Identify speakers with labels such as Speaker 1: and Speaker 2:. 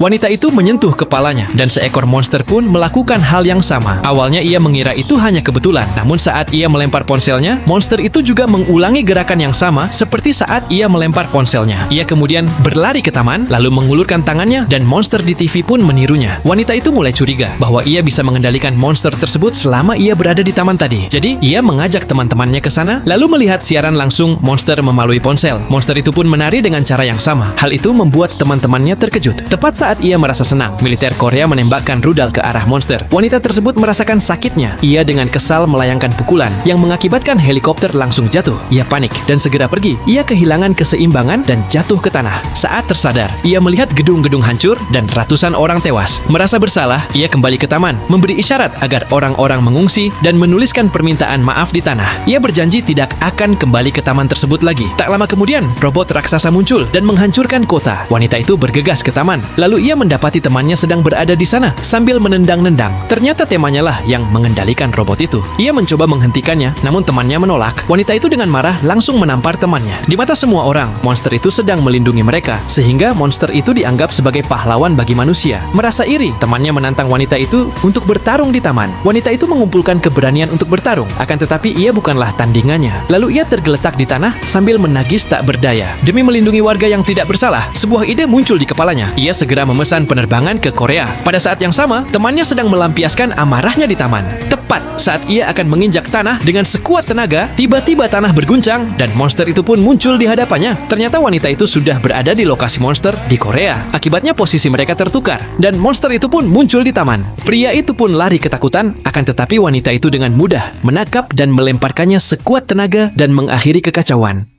Speaker 1: Wanita itu menyentuh kepalanya, dan seekor monster pun melakukan hal yang sama. Awalnya ia mengira itu hanya kebetulan, namun saat ia melempar ponselnya, monster itu juga mengulangi gerakan yang sama seperti saat ia melempar ponselnya. Ia kemudian berlari ke taman, lalu mengulurkan tangannya, dan monster di TV pun menirunya. Wanita itu mulai curiga bahwa ia bisa mengendalikan monster tersebut selama ia berada di taman tadi. Jadi, ia mengajak teman-temannya ke sana, lalu melihat siaran langsung monster melalui ponsel. Monster itu pun menari dengan cara yang sama. Hal itu membuat teman-temannya terkejut. Tepat saat ia merasa senang, militer Korea menembakkan rudal ke arah monster. Wanita tersebut merasakan sakitnya. Ia dengan kesal melayangkan pukulan yang mengakibatkan helikopter langsung jatuh. Ia panik dan segera pergi. Ia kehilangan keseimbangan dan jatuh ke tanah. Saat tersadar, ia melihat gedung-gedung hancur dan ratusan orang tewas. Merasa bersalah, ia kembali ke taman, memberi isyarat agar orang-orang mengungsi dan menuliskan permintaan maaf di tanah. Ia berjanji tidak akan kembali ke taman tersebut lagi. Tak lama kemudian, robot raksasa muncul dan menghancurkan kota. Wanita itu bergegas ke taman. Lalu ia mendapati temannya sedang berada di sana sambil menendang-nendang. Ternyata temanya lah yang mengendalikan robot itu. Ia mencoba menghentikannya, namun temannya menolak. Wanita itu dengan marah langsung menampar temannya. Di mata semua orang, monster itu sedang melindungi mereka, sehingga monster itu dianggap sebagai pahlawan bagi manusia. Merasa iri, temannya menantang wanita itu untuk bertarung di taman. Wanita itu mengumpulkan keberanian untuk bertarung, akan tetapi ia bukanlah tandingannya. Lalu ia tergeletak di tanah sambil menangis tak berdaya. Demi melindungi warga yang tidak bersalah, sebuah ide muncul di kepalanya. Ia segera memesan penerbangan ke Korea. Pada saat yang sama, temannya sedang melampiaskan amarahnya di taman. Tepat saat ia akan menginjak tanah dengan sekuat tenaga, tiba-tiba tanah berguncang dan monster itu pun muncul di hadapannya. Ternyata wanita itu sudah berada di lokasi monster di Korea. Akibatnya posisi mereka tertukar dan monster itu pun muncul di taman. Pria itu pun lari ketakutan, akan tetapi wanita itu dengan mudah menangkap dan melemparkannya sekuat tenaga dan mengakhiri kekacauan.